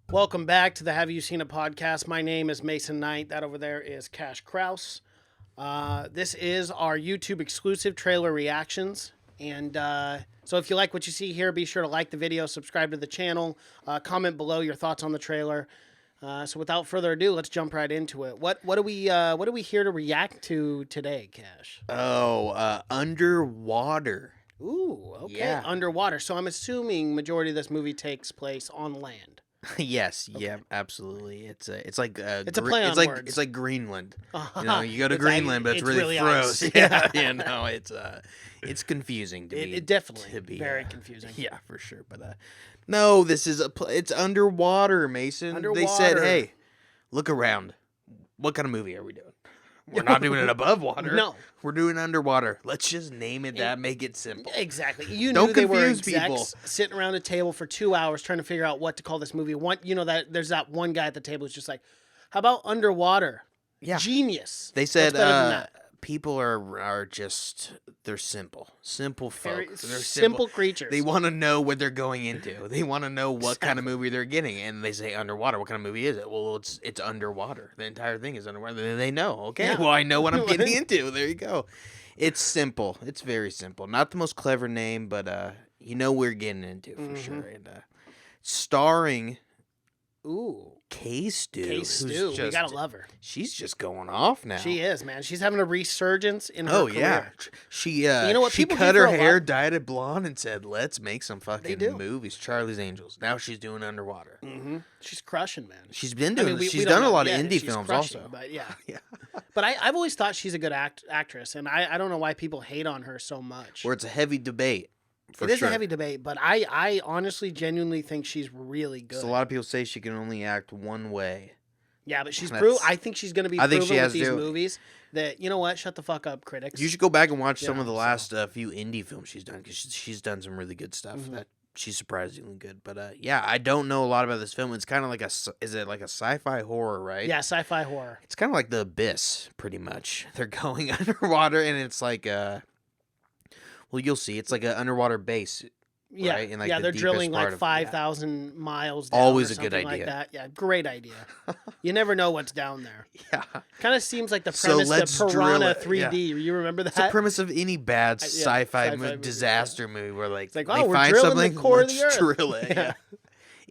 Welcome back to the Have You Seen a Podcast. My name is Mason Knight. That over there is Cash Kraus. This is our YouTube exclusive trailer reactions. And so if you like what you see here, be sure to like the video, subscribe to the channel, comment below your thoughts on the trailer. So without further ado, let's jump right into it. What are we here to react to today, Cash? Underwater. Ooh, okay. Yeah. Underwater. So I'm assuming majority of this movie takes place on land. Yes, Okay. yeah, absolutely. It's like It's a play on like words. it's like Greenland. Uh-huh. You know, you go to It's Greenland, but it's really ice. frozen. Yeah, you know, it's confusing to me. It definitely to be very confusing. Yeah, for sure. But no, this is it's underwater, Mason. They said, Underwater. hey, look around. What kind of movie are we doing? We're not doing it above water. No. We're doing underwater. Let's just name it that. Make it simple. Exactly. You Don't knew they were confuse execs people. sitting around a table for 2 hours trying to figure out what to call this movie. That there's that one guy at the table who's just like, "How about Underwater?" Yeah. Genius. They said What's better than that? people are just they're simple folk. Very They're simple creatures. They want to know what they're going into. They want to know what kind of movie they're getting, and they say underwater. What kind of movie is it? Well, it's underwater. The entire thing is underwater. Then they know. Okay, Yeah. well I know what I'm getting into. There you go. It's simple. It's very simple. Not the most clever name, but you know we're getting into for sure. And starring Ooh, K-Stew. K-Stew. We gotta love her. She's just going off now. She is, man. She's having a resurgence in her Oh career. yeah, she You know what? she People cut give her her a hair, lot- dyed it blonde, and said, "Let's make some fucking do. movies." Charlie's Angels. Now she's doing Underwater. Mm-hmm. She's crushing, man. She's been I doing. mean, we she's don't done a know. lot Yeah, of indie she's films crushing, also. But yeah, Yeah, but I've always thought she's a good actress, and I don't know why people hate on her so much. where it's a heavy debate. For It is sure. a heavy debate, but I honestly, genuinely think she's really good. So a lot of people say she can only act one way. Yeah, but she's That's- I think she's going to be I think proven she with has these to. movies that, you know what, shut the fuck up, critics. You should go back and watch some Yeah, of the so- last few indie films she's done because she's done some really good stuff. Mhm. That she's surprisingly good. But yeah, I don't know a lot about this film. It's kind of like is it like a sci-fi horror, right? Yeah, sci-fi horror. It's kind of like The Abyss, pretty much. They're going underwater, and it's like well, you'll see. It's like an underwater base. Yeah, Right? In, like, yeah, the they're deepest drilling part like of- 5,000 miles down Always or a good something like idea. that. Yeah, great idea. You never know what's down there. Yeah. Kind of seems like the So premise let's of drill Piranha it, 3D. yeah. You remember that? It's the premise of any bad Yeah, sci-fi, sci-fi movie, disaster movie where like, like, they oh, we're find drilling the something, core of let's the earth. drill it. Yeah. Yeah.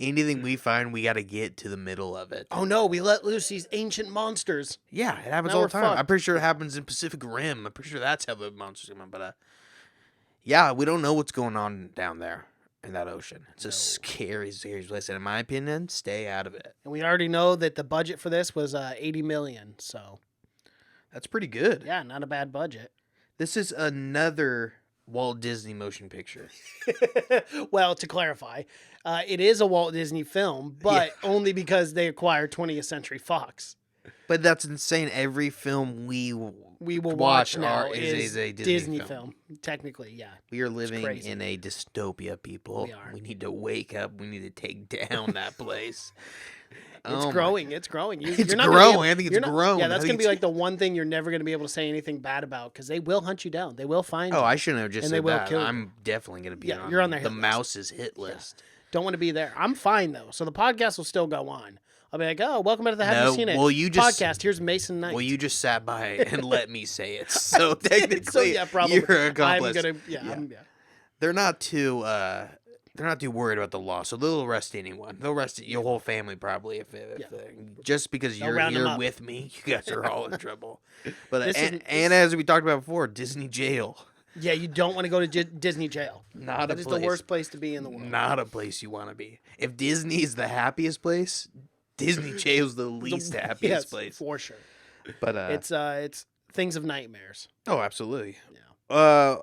Anything we find, we got to get to the middle of it. Oh no, we let loose these ancient monsters. Yeah, it happens Now all we're the time. fucked. I'm pretty sure it happens in Pacific Rim. I'm pretty sure that's how the monsters come out. But yeah, we don't know what's going on down there in that ocean. It's a scary, scary place. And in my opinion, stay out of it. And we already know that the budget for this was 80 million. So That's pretty good. yeah, not a bad budget. This is another Walt Disney motion picture. Well, to clarify, it is a Walt Disney film, but only because they acquired 20th Century Fox. But that's insane. Every film we will watch now is a Disney film. Technically, yeah. We are living crazy. in a dystopia, people. We are. We need to wake up. We need to take down that place. It's Oh my- growing. It's growing. It's you're not growing. Gonna be I think it's you're not- grown. Yeah, I that's think going to be it's- like the one thing you're never going to be able to say anything bad about because they will hunt you down. They will find you. Oh, I shouldn't have just And they said will that. kill you. I'm definitely going to be Yeah, you're on their the hit list. mouse's hit list. Don't want to be there. I'm fine, though. So the podcast will still go on. I'll be like, oh, welcome back to the Have No, You Seen It well, you just- podcast. Here's Mason Knight. Well, you just sat by and let me say it. So technically, so, yeah, probably. you're an accomplice. I'm going to, yeah. They're not too worried about the law, so they'll arrest anyone. They'll arrest your whole family probably if just because They'll you're round 'em here up. with me, you guys are all in trouble. But This and, isn't- and as we talked about before, Disney jail, Yeah, you don't want to go to Disney jail. not That a is place, the worst place to be in the world. not a place you want to be. If Disney is the happiest place, Disney jail's the least happiest Yes, place. for sure. But It's things of nightmares. oh, absolutely. Yeah.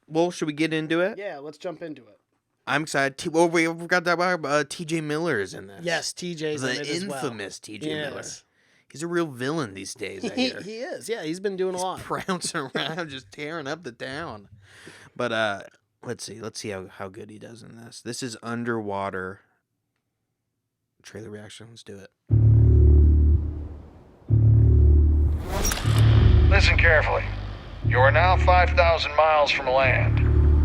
Well, should we get into it? Yeah, let's jump into it. I'm excited. Well, we forgot to talk about T.J. Miller is in this. Yes, TJ's in the it as well. infamous T.J. Miller. Yes. He's a real villain these days, I He, hear. he is. Yeah, he's been doing a lot. Prouncing around, just tearing up the town. But let's see how good he does in this. This is Underwater. Trailer reaction. Let's do it. Listen carefully. You are now 5,000 miles from land,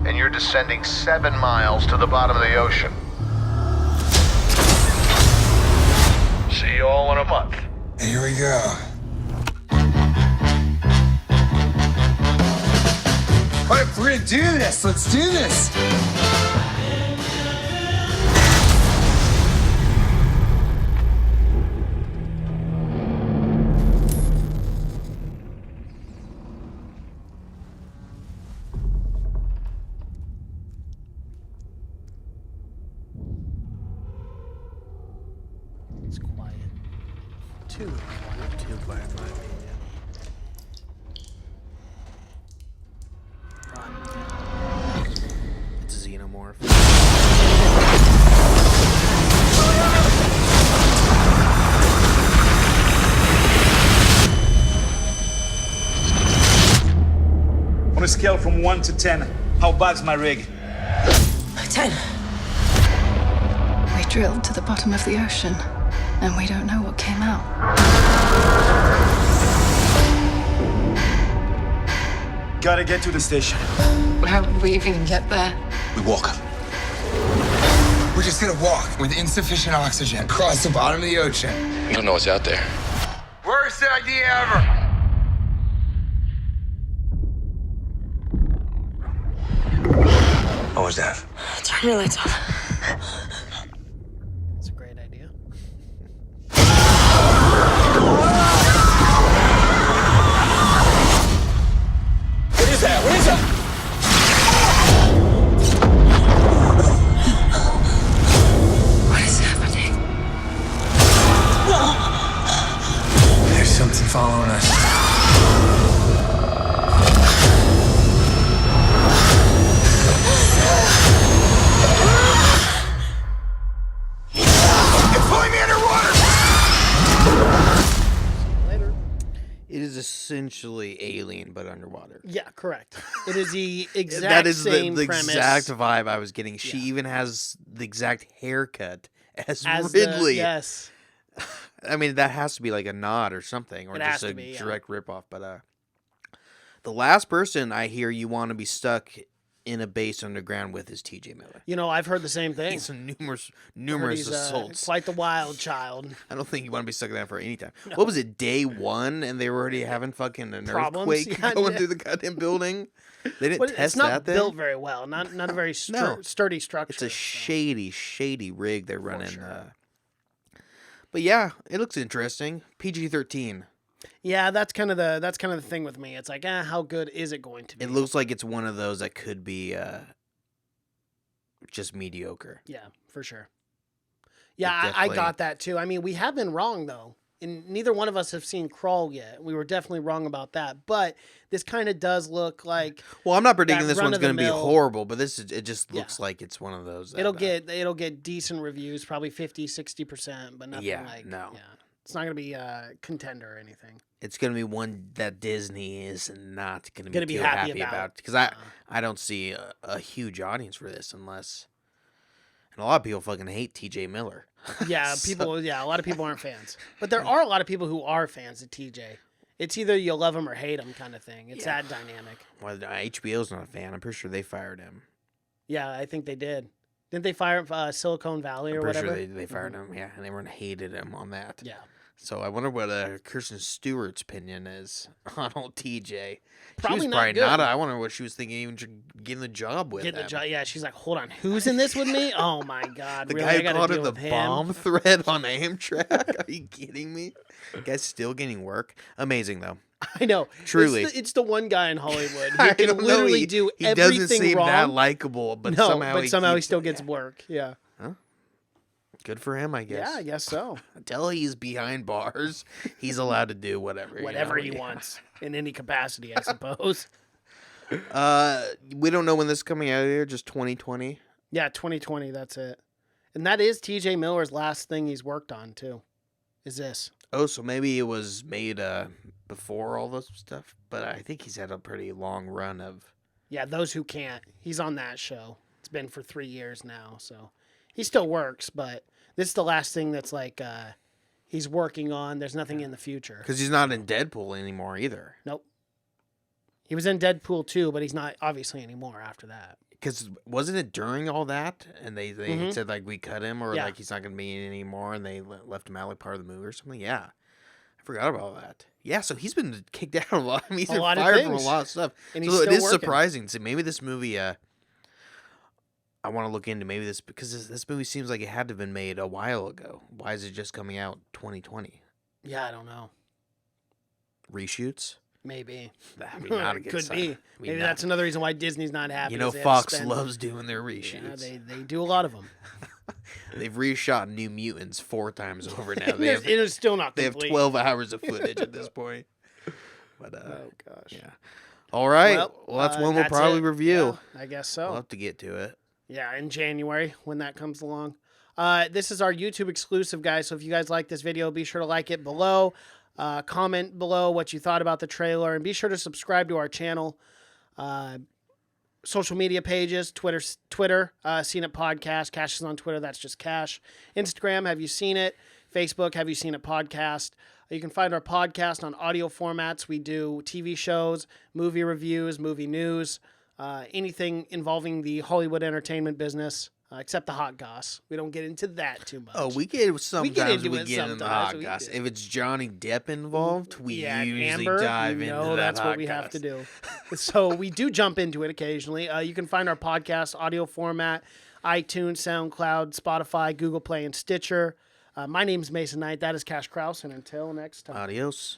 and you're descending 7 miles to the bottom of the ocean. a month. Here we go. All right, if we're gonna do this, let's do this. It's quiet. Too quiet. Too quiet, in my opinion. It's a xenomorph. On a scale from 1 to 10, how bad's my rig? 10. We drilled to the bottom of the ocean, and we don't know what came out. Gotta get to the station. How would we even get there? We walk. We're just gonna walk with insufficient oxygen across the bottom of the ocean. We don't know what's out there. Worst idea ever. What was that? Turn your lights off. It's a great idea. What is that? What is that? What is happening? There's something following us. It's pulling me underwater! Later. It is essentially Alien, but underwater. Yeah, correct. It is the exact That is same the premise exact vibe I was getting. She Yeah. even has the exact haircut as as Ridley. yes. I mean, that has to be like a nod or something, or It just has a to be, yeah. direct ripoff. But the last person I hear you want to be stuck in a base underground with is T.J. Miller. You know, I've heard the same thing. He's some numerous He's, assaults. quite the wild child. I don't think you want to be stuck in that for any time. What was it, day one, and they were already having fucking an Problems? earthquake Yeah, going yeah. through the goddamn building? They didn't But test it's not that thing. built very well. Not a very No. sturdy structure. It's a so. shady rig they're running. sure. But yeah, it looks interesting. PG-13. Yeah, that's kind of the thing with me. It's like, how good is it going to be? It looks like it's one of those that could be just mediocre. Yeah, for sure. Yeah, I definitely- got that too. I mean, we have been wrong though. And neither one of us have seen Crawl yet. We were definitely wrong about that. But this kind of does look like Well, I'm not predicting that this one's going to be run-of-the-mill- horrible, but it just Yeah. looks like it's one of those. That, it'll get decent reviews, probably 50-60%, but nothing Yeah, like no. Yeah. It's not going to be a contender or anything. It's going to be one that Disney is not going to Gonna be be too happy happy about. about. Because I don't see a huge audience for this unless. And a lot of people fucking hate T.J. Miller. Yeah, So- a lot of people aren't fans. But there are a lot of people who are fans of TJ. It's either you love him or hate him kind of thing. It's that dynamic. Well, HBO's not a fan. I'm pretty sure they fired him. Yeah, I think they did. Didn't they fire Silicon Valley or I'm pretty whatever? sure they fired him, yeah. And everyone hated him on that. Yeah. So I wonder what Kirsten Stewart's opinion is on old TJ. Probably she was not probably good. not. I wonder what she was thinking, even getting the job with Get the him. job. Yeah, she's like, hold on, who's in this with me? Oh my god, The really? guy I who gotta called deal her the with him? bomb threat on Amtrak. Are you kidding me? The guy's still getting work. Amazing though. I know. Truly. it's the one guy in Hollywood who I can don't know, literally do he everything doesn't seem wrong. that likable, but no, somehow but somehow he keeps still it. gets Yeah. work. Yeah. Good for him, I guess. Yeah, I guess so. Until he's behind bars, he's allowed to do whatever. Whatever you he know? wants in any capacity, I suppose. We don't know when this is coming out here. Just 2020. Yeah, 2020. That's it. And that is T.J. Miller's last thing he's worked on too. Is this? Oh, so maybe it was made before all this stuff. But I think he's had a pretty long run of. Yeah, Those Who Can't. He's on that show. It's been for 3 years now, so he still works. But this is the last thing that's like he's working on. There's nothing in the future. Because he's not in Deadpool anymore either. Nope. He was in Deadpool 2, but he's not obviously anymore after that. because wasn't it during all that, and they Mhm. said like we cut him or Yeah. like he's not gonna be in anymore, and they left him out like part of the movie or something. Yeah, I forgot about that. Yeah, so he's been kicked out a lot. I mean, he's A been lot of fired from a things. lot of stuff. And So he's it still is working. surprising. So maybe this movie, I want to look into maybe this because this movie seems like it had to have been made a while ago. Why is it just coming out 2020? Yeah, I don't know. Reshoots? Maybe. That'd be not a good Could sign. be. I mean, Maybe not- that's another reason why Disney's not happy. You know, is they have to Fox spend- loves doing their Yeah, reshoots. they do a lot of them. They've reshot New Mutants 4 times over now. It is still not They have complete. 12 hours of footage at this point. But Oh gosh. yeah. All right. Well, that's one we'll that's probably it. review. Yeah, I guess so. We'll have to get to it. Yeah, in January when that comes along. This is our YouTube exclusive, guys. So if you guys like this video, be sure to like it below. Comment below what you thought about the trailer, and be sure to subscribe to our channel. Social media pages, Twitter, Seen It Podcast. Cash is on Twitter. That's just Cash. Instagram, Have You Seen It? Facebook, Have You Seen It Podcast. You can find our podcast on audio formats. We do TV shows, movie reviews, movie news, anything involving the Hollywood entertainment business, except the hot goss. We don't get into that too much. Oh, we get sometimes into we it get in the sometimes, hot we goss. do. If it's Johnny Depp involved, we Yeah, and usually Amber, dive you into know that that's hot what we goss. have to do. So we do jump into it occasionally. You can find our podcast audio format, iTunes, SoundCloud, Spotify, Google Play, and Stitcher. My name's Mason Knight. That is Cash Kraus, and until next time. Adios.